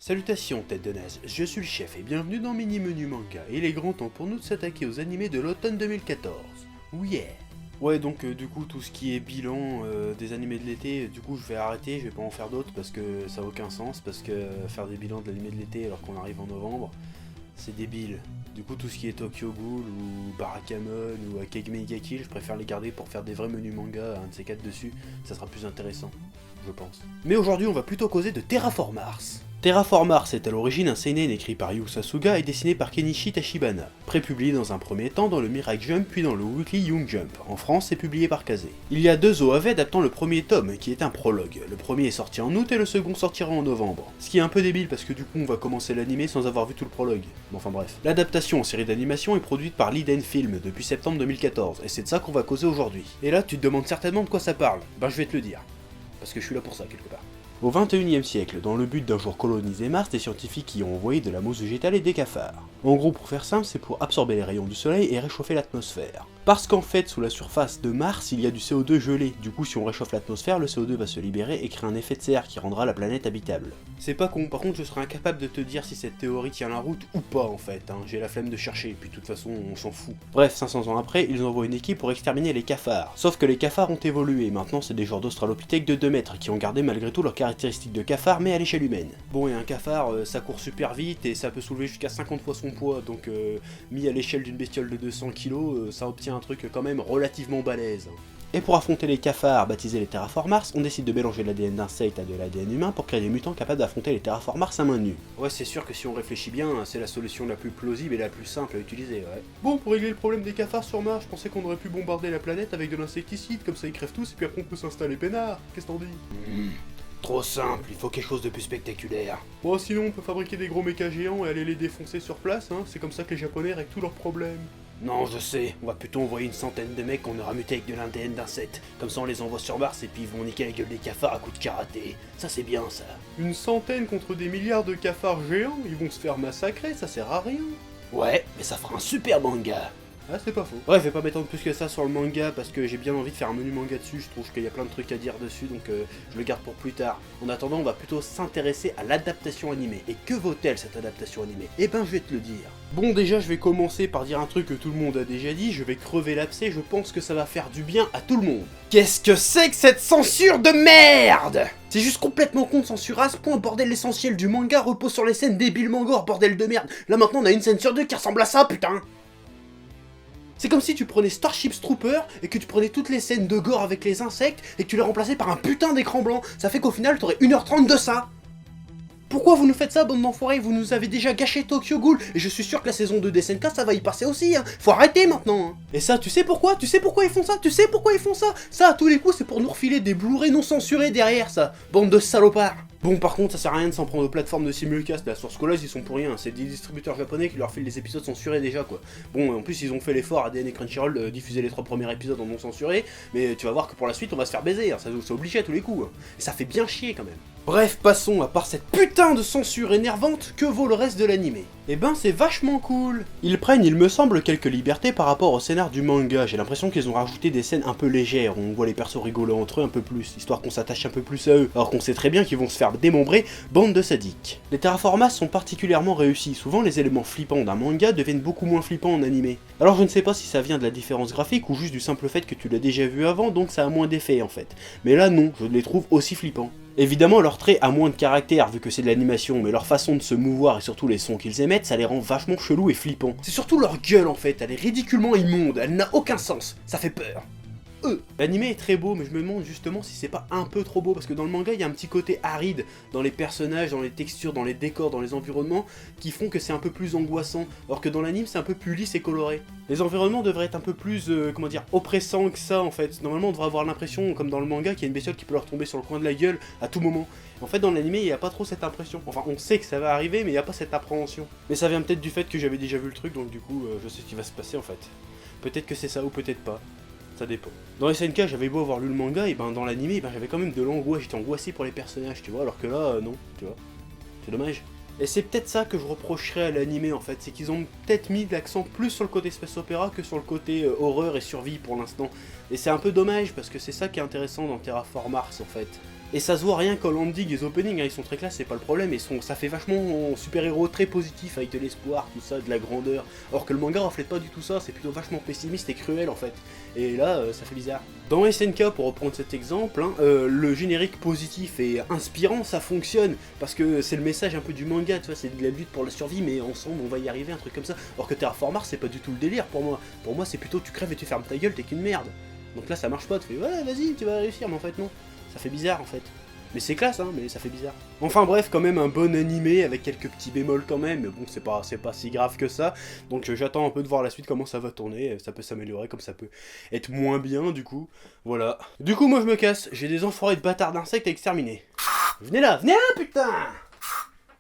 Salutations tête de naze, je suis le chef et bienvenue dans Mini Menu Manga, et il est grand temps pour nous de s'attaquer aux animés de l'automne 2014. Oh yeah. Ouais, donc du coup tout ce qui est bilan des animés de l'été, du coup je vais arrêter, je vais pas en faire d'autres parce que ça a aucun sens, parce que faire des bilans de l'animé de l'été alors qu'on arrive en novembre, c'est débile. Du coup tout ce qui est Tokyo Ghoul ou Barakamon ou Akegame Higa Kill, je préfère les garder pour faire des vrais menus manga, un de ces quatre dessus, ça sera plus intéressant, je pense. Mais aujourd'hui on va plutôt causer de Terraform Mars. Terraform Mars est à l'origine un seinen écrit par Yu Sasuga et dessiné par Kenichi Tachibana, prépublié dans un premier temps dans le Mirai Jump puis dans le Weekly Young Jump. En France, c'est publié par Kazé. Il y a deux OAV adaptant le premier tome, qui est un prologue. Le premier est sorti en août et le second sortira en novembre. Ce qui est un peu débile parce que du coup on va commencer l'animé sans avoir vu tout le prologue. Bon, enfin bref. L'adaptation en série d'animation est produite par Liden Film depuis septembre 2014, et c'est de ça qu'on va causer aujourd'hui. Et là, tu te demandes certainement de quoi ça parle. Ben je vais te le dire. Parce que je suis là pour ça quelque part. Au XXIe siècle, dans le but d'un jour coloniser Mars, des scientifiques y ont envoyé de la mousse végétale et des cafards. En gros, pour faire simple, c'est pour absorber les rayons du soleil et réchauffer l'atmosphère. Parce qu'en fait, sous la surface de Mars, il y a du CO2 gelé. Du coup, si on réchauffe l'atmosphère, le CO2 va se libérer et créer un effet de serre qui rendra la planète habitable. C'est pas con, par contre, je serais incapable de te dire si cette théorie tient la route ou pas en fait, hein. J'ai la flemme de chercher, puis de toute façon, on s'en fout. Bref, 500 ans après, ils envoient une équipe pour exterminer les cafards. Sauf que les cafards ont évolué, maintenant c'est des genres d'australopithèques de 2 mètres qui ont gardé malgré tout leurs caractéristiques de cafards mais à l'échelle humaine. Bon, et un cafard, ça court super vite et ça peut soulever jusqu'à 50 fois son poids, donc mis à l'échelle d'une bestiole de 200 kg, ça obtient un truc quand même relativement balèze. Et pour affronter les cafards baptisés les Terraform Mars, on décide de mélanger l'ADN d'insectes à de l'ADN humain pour créer des mutants capables d'affronter les Terraform Mars à main nue. Ouais, c'est sûr que si on réfléchit bien, c'est la solution la plus plausible et la plus simple à utiliser, ouais. Bon, pour régler le problème des cafards sur Mars, je pensais qu'on aurait pu bombarder la planète avec de l'insecticide, comme ça ils crèvent tous et puis après on peut s'installer peinard. Qu'est-ce t'en dis? Trop simple, il faut quelque chose de plus spectaculaire. Bon, sinon on peut fabriquer des gros mechas géants et aller les défoncer sur place, hein, c'est comme ça que les japonais règlent tous leurs problèmes. Non, je sais, on va plutôt envoyer une centaine de mecs qu'on aura mutés avec de l'ADN d'insectes. Comme ça on les envoie sur Mars et puis ils vont niquer la gueule des cafards à coups de karaté. Ça c'est bien ça. Une centaine contre des milliards de cafards géants, ils vont se faire massacrer, ça sert à rien. Ouais, mais ça fera un super manga. Ah, c'est pas faux. Ouais, je vais pas m'étendre plus que ça sur le manga parce que j'ai bien envie de faire un menu manga dessus, je trouve qu'il y a plein de trucs à dire dessus donc je le garde pour plus tard. En attendant, on va plutôt s'intéresser à l'adaptation animée. Et que vaut-elle cette adaptation animée? Eh ben, je vais te le dire. Bon, déjà, je vais commencer par dire un truc que tout le monde a déjà dit, je vais crever l'abcès, je pense que ça va faire du bien à tout le monde. Qu'est-ce que c'est que cette censure de merde? C'est juste complètement con de censurer à ce point, bordel, l'essentiel du manga repose sur les scènes débilement gore, bordel de merde. Là maintenant, on a une scène sur deux qui ressemble à ça, putain. C'est comme si tu prenais Starship Troopers et que tu prenais toutes les scènes de gore avec les insectes et que tu les remplaçais par un putain d'écran blanc. Ça fait qu'au final, t'aurais 1h30 de ça. Pourquoi vous nous faites ça, bande d'enfoirés? Vous nous avez déjà gâché Tokyo Ghoul, et je suis sûr que la saison 2 d'SNK, ça va y passer aussi, hein. Faut arrêter maintenant, hein. Et ça, tu sais pourquoi? Tu sais pourquoi ils font ça? Tu sais pourquoi ils font ça? Ça, à tous les coups, c'est pour nous refiler des Blu-ray non censurés derrière, ça. Bande de salopards. Bon, par contre, ça sert à rien de s'en prendre aux plateformes de simulcast, la Source Collage, ils sont pour rien, c'est des distributeurs japonais qui leur filent les épisodes censurés déjà, quoi. Bon, en plus, ils ont fait l'effort, ADN et Crunchyroll, de diffuser les 3 premiers épisodes en non censuré, mais tu vas voir que pour la suite, on va se faire baiser, hein. C'est obligé à tous les coups, hein. Et ça fait bien chier, quand même. Bref, passons, à part cette putain de censure énervante, que vaut le reste de l'animé? Eh ben, c'est vachement cool. Ils prennent, il me semble, quelques libertés par rapport au scénar du manga. J'ai l'impression qu'ils ont rajouté des scènes un peu légères, où on voit les persos rigoler entre eux un peu plus, histoire qu'on s'attache un peu plus à eux, alors qu'on sait très bien qu'ils vont se faire démembrer, bande de sadiques. Les Terraform Mars sont particulièrement réussis, souvent les éléments flippants d'un manga deviennent beaucoup moins flippants en animé. Alors je ne sais pas si ça vient de la différence graphique ou juste du simple fait que tu l'as déjà vu avant, donc ça a moins d'effet en fait. Mais là non, je les trouve aussi flippants. Évidemment, leur trait a moins de caractère vu que c'est de l'animation, mais leur façon de se mouvoir et surtout les sons qu'ils émettent, ça les rend vachement chelous et flippants. C'est surtout leur gueule en fait, elle est ridiculement immonde, elle n'a aucun sens, ça fait peur. L'animé est très beau, mais je me demande justement si c'est pas un peu trop beau, parce que dans le manga il y a un petit côté aride dans les personnages, dans les textures, dans les décors, dans les environnements, qui font que c'est un peu plus angoissant, alors que dans l'anime c'est un peu plus lisse et coloré. Les environnements devraient être un peu plus, comment dire, oppressants que ça en fait. Normalement on devrait avoir l'impression, comme dans le manga, qu'il y a une bestiole qui peut leur tomber sur le coin de la gueule à tout moment. En fait dans l'animé il n'y a pas trop cette impression, enfin on sait que ça va arriver mais il n'y a pas cette appréhension. Mais ça vient peut-être du fait que j'avais déjà vu le truc, donc du coup je sais ce qui va se passer en fait. Peut-être que c'est ça ou peut-être pas. Ça dépend. Dans SNK, j'avais beau avoir lu le manga, et ben dans l'animé, ben, j'avais quand même de l'angoisse, j'étais angoissé pour les personnages, tu vois, alors que là, non, tu vois. C'est dommage. Et c'est peut-être ça que je reprocherais à l'animé en fait, c'est qu'ils ont peut-être mis l'accent plus sur le côté space opéra que sur le côté horreur et survie pour l'instant. Et c'est un peu dommage parce que c'est ça qui est intéressant dans Terraform Mars en fait. Et ça se voit rien qu'en landing, les openings, hein, ils sont très classe, c'est pas le problème, et ça fait vachement super-héros très positif, avec de l'espoir, tout ça, de la grandeur. Alors que le manga reflète pas du tout ça, c'est plutôt vachement pessimiste et cruel en fait. Et là, ça fait bizarre. Dans SNK, pour reprendre cet exemple, hein, le générique positif et inspirant, ça fonctionne, parce que c'est le message un peu du manga, tu vois, c'est de la lutte pour la survie, mais ensemble on va y arriver, un truc comme ça. Alors que Terraform Mars, c'est pas du tout le délire pour moi. Pour moi, c'est plutôt tu crèves et tu fermes ta gueule, t'es qu'une merde. Donc là, ça marche pas, tu fais ouais, vas-y, tu vas réussir, mais en fait, non. Ça fait bizarre en fait. Mais c'est classe, hein, mais ça fait bizarre. Enfin bref, quand même un bon animé avec quelques petits bémols quand même, mais bon, c'est pas si grave que ça. Donc j'attends un peu de voir la suite, comment ça va tourner, ça peut s'améliorer, comme ça peut être moins bien du coup. Voilà. Du coup, moi je me casse, j'ai des enfoirés de bâtards d'insectes à exterminer. Venez là, putain!